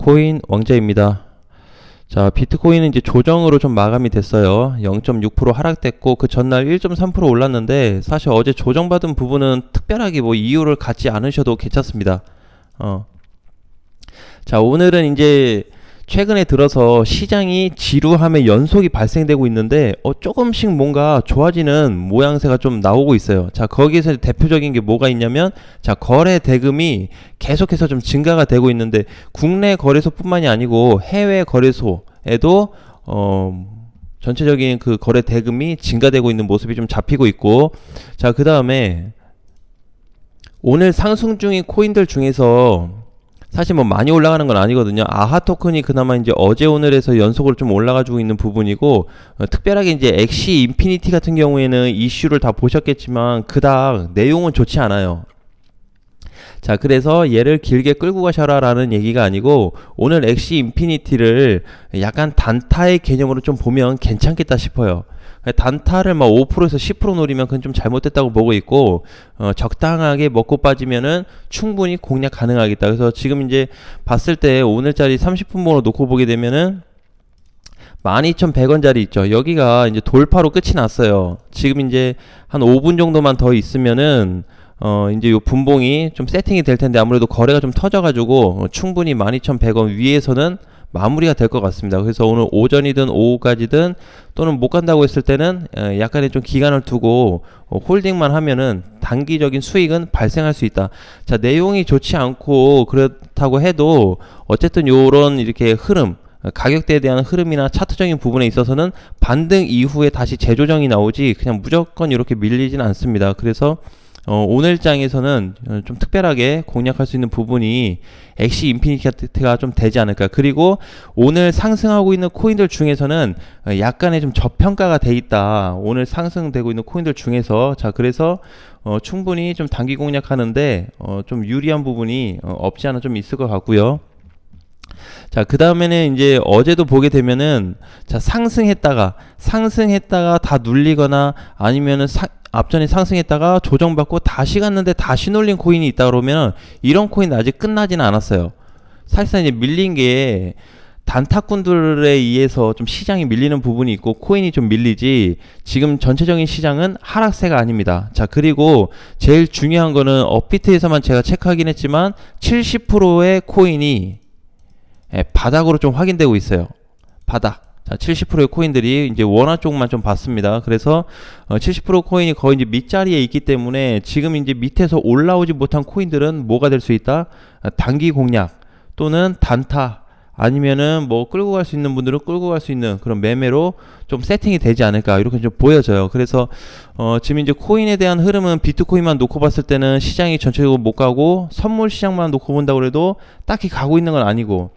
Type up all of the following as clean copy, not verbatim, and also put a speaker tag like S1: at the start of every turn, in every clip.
S1: 비트코인 왕자입니다. 자, 비트코인은 이제 조정으로 좀 마감이 됐어요. 0.6% 하락됐고 그 전날 1.3% 올랐는데 사실 어제 조정받은 부분은 특별하게 뭐 이유를 갖지 않으셔도 괜찮습니다. 자, 오늘은 이제 최근에 들어서 시장이 지루함의 연속이 발생되고 있는데 조금씩 뭔가 좋아지는 모양새가 좀 나오고 있어요. 자, 거기에서 대표적인 게 뭐가 있냐면, 자, 거래 대금이 계속해서 좀 증가가 되고 있는데 국내 거래소뿐만이 아니고 해외 거래소에도 전체적인 그 거래 대금이 증가되고 있는 모습이 좀 잡히고 있고, 자, 그 다음에 오늘 상승 중인 코인들 중에서 사실 뭐 많이 올라가는 건 아니거든요. 아하 토큰이 그나마 이제 어제 오늘에서 연속으로 좀 올라가지고 있는 부분이고, 특별하게 이제 엑시 인피니티 같은 경우에는 이슈를 다 보셨겠지만 그닥 내용은 좋지 않아요. 자, 그래서 얘를 길게 끌고 가셔라 라는 얘기가 아니고, 오늘 엑시 인피니티를 약간 단타의 개념으로 좀 보면 괜찮겠다 싶어요. 단타를 막 5%에서 10% 노리면 그건 좀 잘못됐다고 보고 있고, 적당하게 먹고 빠지면은 충분히 공략 가능하겠다. 그래서 지금 이제 봤을 때 오늘짜리 30분 번호 놓고 보게 되면은 12,100원짜리 있죠. 여기가 이제 돌파로 끝이 났어요. 지금 이제 한 5분 정도만 더 있으면은 이제 요 분봉이 좀 세팅이 될 텐데, 아무래도 거래가 좀 터져가지고 충분히 12,100원 위에서는 마무리가 될 것 같습니다. 그래서 오늘 오전이든 오후까지든 또는 못 간다고 했을 때는 약간의 좀 기간을 두고 홀딩만 하면은 단기적인 수익은 발생할 수 있다. 자, 내용이 좋지 않고 그렇다고 해도 어쨌든 요런 이렇게 흐름, 가격대에 대한 흐름이나 차트적인 부분에 있어서는 반등 이후에 다시 재조정이 나오지 그냥 무조건 이렇게 밀리진 않습니다. 그래서 오늘 장에서는 좀 특별하게 공략할 수 있는 부분이 엑시 인피니티가 좀 되지 않을까. 그리고 오늘 상승하고 있는 코인들 중에서는 약간의 좀 저평가가 돼 있다. 오늘 상승되고 있는 코인들 중에서. 자, 그래서 충분히 좀 단기 공략하는데 좀 유리한 부분이 없지 않아 좀 있을 것 같고요. 자, 그 다음에는 이제 어제도 보게 되면은, 자, 상승했다가 다 눌리거나 아니면은 앞전에 상승했다가 조정받고 다시 갔는데 다시 눌린 코인이 있다 그러면 이런 코인 아직 끝나지는 않았어요. 사실상 이제 밀린 게 단타꾼들에 의해서 좀 시장이 밀리는 부분이 있고 코인이 좀 밀리지, 지금 전체적인 시장은 하락세가 아닙니다. 자, 그리고 제일 중요한 거는 업비트에서만 제가 체크하긴 했지만 70%의 코인이 바닥으로 좀 확인되고 있어요. 바닥. 자, 70%의 코인들이 이제 원화 쪽만 좀 봤습니다. 그래서 70% 코인이 거의 이제 밑자리에 있기 때문에 지금 이제 밑에서 올라오지 못한 코인들은 뭐가 될 수 있다? 단기 공략 또는 단타, 아니면은 뭐 끌고 갈 수 있는 분들은 끌고 갈 수 있는 그런 매매로 좀 세팅이 되지 않을까, 이렇게 좀 보여져요. 그래서 지금 이제 코인에 대한 흐름은 비트코인만 놓고 봤을 때는 시장이 전체적으로 못 가고, 선물 시장만 놓고 본다고 해도 딱히 가고 있는 건 아니고,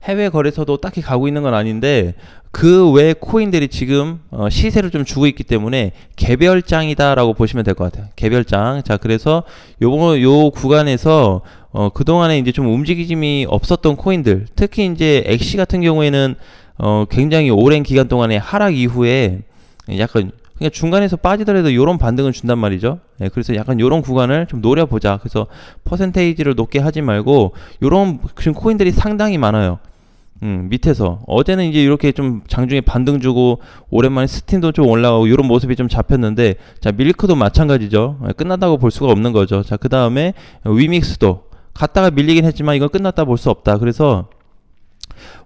S1: 해외 거래소도 딱히 가고 있는 건 아닌데, 그 외 코인들이 지금 시세를 좀 주고 있기 때문에 개별장이다라고 보시면 될 것 같아요. 개별장. 자, 그래서 요 구간에서 그동안에 이제 좀 움직임이 없었던 코인들, 특히 이제 엑시 같은 경우에는 굉장히 오랜 기간 동안에 하락 이후에 약간 그냥 중간에서 빠지더라도 요런 반등을 준단 말이죠. 그래서 약간 요런 구간을 좀 노려보자. 그래서 퍼센테이지를 높게 하지 말고 요런 지금 코인들이 상당히 많아요. 밑에서 어제는 이제 이렇게 좀 장중에 반등 주고 오랜만에 스팀도 좀 올라가고 이런 모습이 좀 잡혔는데, 자, 밀크도 마찬가지죠. 끝났다고 볼 수가 없는 거죠. 자, 그 다음에 위믹스도 갔다가 밀리긴 했지만 이건 끝났다 볼 수 없다. 그래서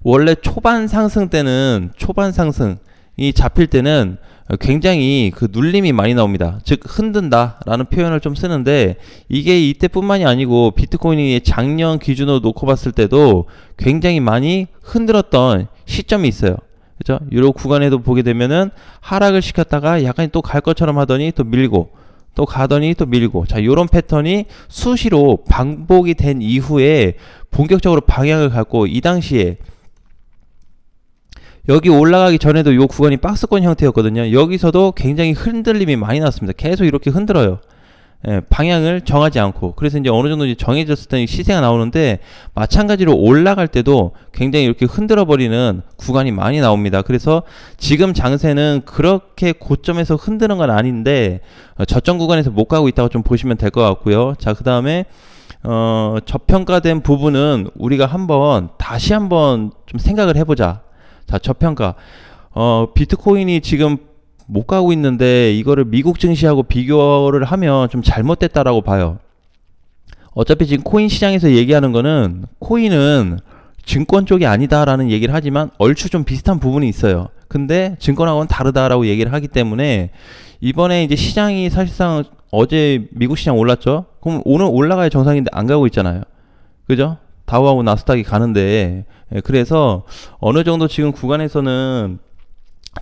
S1: 원래 초반 상승 때는, 초반 상승이 잡힐 때는 굉장히 그 눌림이 많이 나옵니다. 즉 흔든다 라는 표현을 좀 쓰는데, 이게 이때뿐만이 아니고 비트코인이 작년 기준으로 놓고 봤을 때도 굉장히 많이 흔들었던 시점이 있어요. 그죠? 이런 구간에도 보게 되면은 하락을 시켰다가 약간 또 갈 것처럼 하더니 또 밀고, 또 가더니 또 밀고, 자, 요런 패턴이 수시로 반복이 된 이후에 본격적으로 방향을 갖고, 이 당시에 여기 올라가기 전에도 요 구간이 박스권 형태였거든요. 여기서도 굉장히 흔들림이 많이 났습니다. 계속 이렇게 흔들어요. 방향을 정하지 않고. 그래서 이제 어느 정도 이제 정해졌을 때 시세가 나오는데, 마찬가지로 올라갈 때도 굉장히 이렇게 흔들어 버리는 구간이 많이 나옵니다. 그래서 지금 장세는 그렇게 고점에서 흔드는 건 아닌데 저점 구간에서 못 가고 있다고 좀 보시면 될 것 같고요. 자, 그 다음에 저평가된 부분은 우리가 다시 한번 좀 생각을 해보자. 자, 저평가. 비트코인이 지금 못 가고 있는데 이거를 미국 증시하고 비교를 하면 좀 잘못됐다라고 봐요. 어차피 지금 코인 시장에서 얘기하는 거는 코인은 증권 쪽이 아니다라는 얘기를 하지만 얼추 좀 비슷한 부분이 있어요. 근데 증권하고는 다르다라고 얘기를 하기 때문에 이번에 이제 시장이 사실상 어제 미국 시장 올랐죠? 그럼 오늘 올라가야 정상인데 안 가고 있잖아요. 그죠? 다우하고 나스닥이 가는데, 그래서 어느 정도 지금 구간에서는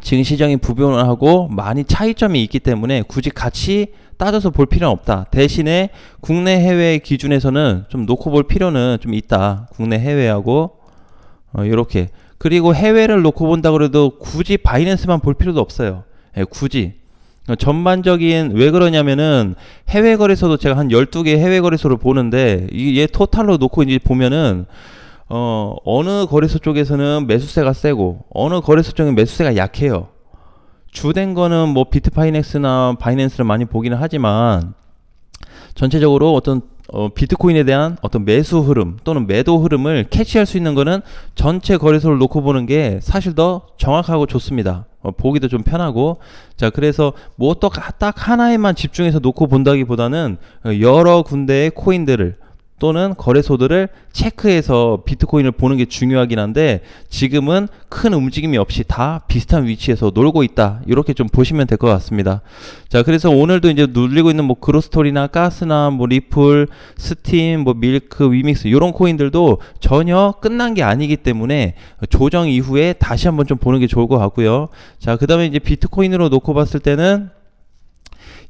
S1: 지금 시장이 부변하고 많이 차이점이 있기 때문에 굳이 같이 따져서 볼 필요는 없다. 대신에 국내 해외 기준에서는 좀 놓고 볼 필요는 좀 있다. 국내 해외하고 이렇게. 그리고 해외를 놓고 본다 그래도 굳이 바이낸스만 볼 필요도 없어요. 굳이. 전반적인 왜 그러냐면은 해외 거래소도 제가 한 12개 해외 거래소를 보는데 얘 토탈로 놓고 이제 보면은 어느 거래소 쪽에서는 매수세가 세고 어느 거래소 쪽은 매수세가 약해요. 주된 거는 뭐 비트파이넥스나 바이낸스를 많이 보기는 하지만 전체적으로 어떤 비트코인에 대한 어떤 매수 흐름 또는 매도 흐름을 캐치할 수 있는 거는 전체 거래소를 놓고 보는 게 사실 더 정확하고 좋습니다. 보기도 좀 편하고. 자, 그래서 뭐 딱 하나에만 집중해서 놓고 본다기보다는 여러 군데의 코인들을 또는 거래소들을 체크해서 비트코인을 보는 게 중요하긴 한데 지금은 큰 움직임이 없이 다 비슷한 위치에서 놀고 있다. 이렇게 좀 보시면 될 것 같습니다. 자, 그래서 오늘도 이제 눌리고 있는 뭐 그로스토리나 가스나 뭐 리플, 스팀, 뭐 밀크, 위믹스 이런 코인들도 전혀 끝난 게 아니기 때문에 조정 이후에 다시 한번 좀 보는 게 좋을 것 같고요. 자, 그다음에 이제 비트코인으로 놓고 봤을 때는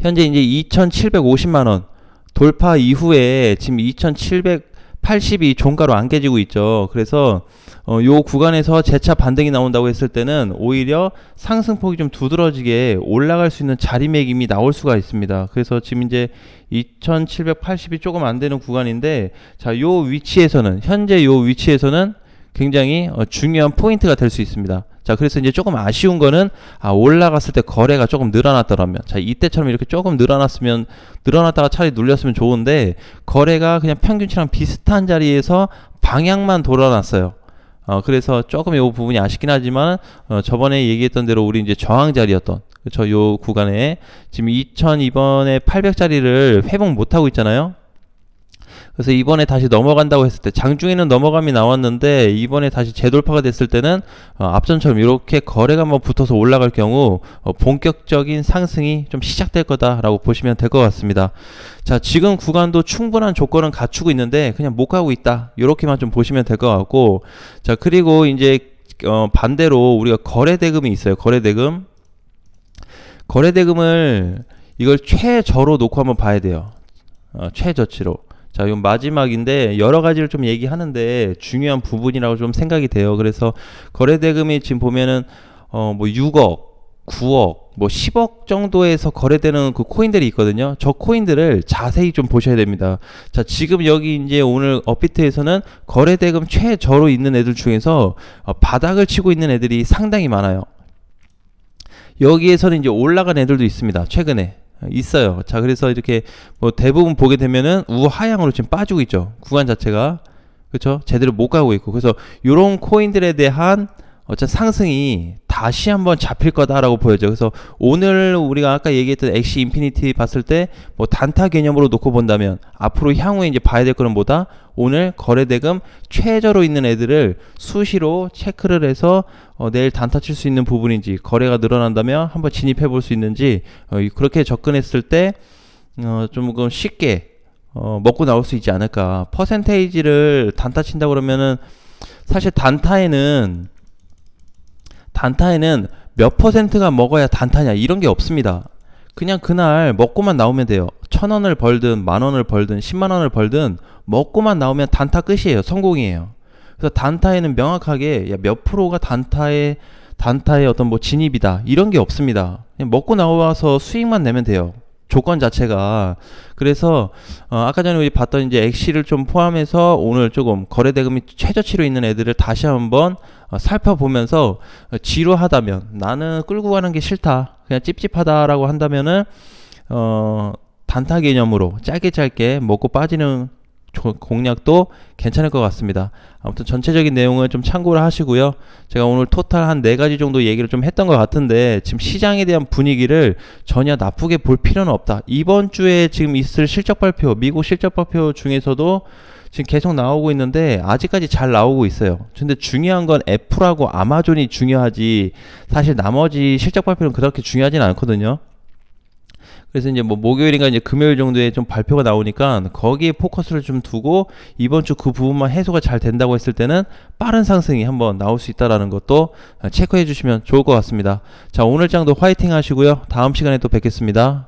S1: 현재 이제 2,750만 원 돌파 이후에 지금 2,780이 종가로 안 깨지고 있죠. 그래서 요 구간에서 재차 반등이 나온다고 했을 때는 오히려 상승폭이 좀 두드러지게 올라갈 수 있는 자리매김이 나올 수가 있습니다. 그래서 지금 이제 2,780이 조금 안 되는 구간인데, 자, 요 위치에서는 현재 요 위치에서는 굉장히 중요한 포인트가 될 수 있습니다. 자, 그래서 이제 조금 아쉬운 거는 올라갔을 때 거래가 조금 늘어났더라면, 자, 이때처럼 이렇게 조금 늘어났다가 차라리 눌렸으면 좋은데 거래가 그냥 평균치랑 비슷한 자리에서 방향만 돌아놨어요. 그래서 조금 이 부분이 아쉽긴 하지만 저번에 얘기했던 대로 우리 이제 저항 자리였던 그쵸, 요 구간에 지금 2000 이번에 800짜리를 회복 못 하고 있잖아요. 그래서 이번에 다시 넘어간다고 했을 때 장중에는 넘어감이 나왔는데 이번에 다시 재돌파가 됐을 때는 앞전처럼 이렇게 거래가 한번 붙어서 올라갈 경우 본격적인 상승이 좀 시작될 거다라고 보시면 될 것 같습니다. 자, 지금 구간도 충분한 조건은 갖추고 있는데 그냥 못 가고 있다, 이렇게만 좀 보시면 될 것 같고. 자, 그리고 이제 반대로 우리가 거래대금이 있어요. 거래대금을 이걸 최저로 놓고 한번 봐야 돼요. 최저치로. 자, 이건 마지막인데 여러 가지를 좀 얘기하는데 중요한 부분이라고 좀 생각이 돼요. 그래서 거래대금이 지금 보면은 뭐 6억, 9억, 뭐 10억 정도에서 거래되는 그 코인들이 있거든요. 저 코인들을 자세히 좀 보셔야 됩니다. 자, 지금 여기 이제 오늘 업비트에서는 거래대금 최저로 있는 애들 중에서 바닥을 치고 있는 애들이 상당히 많아요. 여기에서는 이제 올라간 애들도 있습니다. 최근에 있어요. 자, 그래서 이렇게 뭐 대부분 보게 되면은 우하향으로 지금 빠지고 있죠. 구간 자체가. 그렇죠? 제대로 못 가고 있고. 그래서 요런 코인들에 대한 어쨌든 상승이 다시 한번 잡힐 거다라고 보여져. 그래서 오늘 우리가 아까 얘기했던 엑시 인피니티 봤을 때 뭐 단타 개념으로 놓고 본다면 앞으로 향후에 이제 봐야 될 거는 뭐다? 오늘 거래대금 최저로 있는 애들을 수시로 체크를 해서 내일 단타 칠 수 있는 부분인지, 거래가 늘어난다면 한번 진입해 볼 수 있는지, 그렇게 접근했을 때 좀 쉽게 먹고 나올 수 있지 않을까. 퍼센테이지를 단타 친다 그러면은 사실 단타에는 몇 퍼센트가 먹어야 단타냐 이런 게 없습니다. 그냥 그날 먹고만 나오면 돼요. 1,000원을 벌든 10,000원을 벌든 100,000원을 벌든 먹고만 나오면 단타 끝이에요. 성공이에요. 그래서 단타에는 명확하게 몇 프로가 단타의 어떤 뭐 진입이다 이런 게 없습니다. 그냥 먹고 나와서 수익만 내면 돼요. 조건 자체가. 그래서 아까 전에 우리 봤던 이제 엑시를 좀 포함해서 오늘 조금 거래대금이 최저치로 있는 애들을 다시 한번 살펴보면서 지루하다면, 나는 끌고 가는 게 싫다, 그냥 찝찝하다라고 한다면은 단타 개념으로 짧게 먹고 빠지는 공략도 괜찮을 것 같습니다. 아무튼 전체적인 내용은 좀 참고를 하시고요. 제가 오늘 토탈 한 4가지 정도 얘기를 좀 했던 것 같은데 지금 시장에 대한 분위기를 전혀 나쁘게 볼 필요는 없다. 이번 주에 지금 있을 실적 발표, 미국 실적 발표 중에서도 지금 계속 나오고 있는데 아직까지 잘 나오고 있어요. 근데 중요한 건 애플하고 아마존이 중요하지 사실 나머지 실적 발표는 그렇게 중요하진 않거든요. 그래서 이제 뭐 목요일인가 이제 금요일 정도에 좀 발표가 나오니까 거기에 포커스를 좀 두고 이번 주 그 부분만 해소가 잘 된다고 했을 때는 빠른 상승이 한번 나올 수 있다라는 것도 체크해 주시면 좋을 것 같습니다. 자, 오늘 장도 화이팅 하시고요. 다음 시간에 또 뵙겠습니다.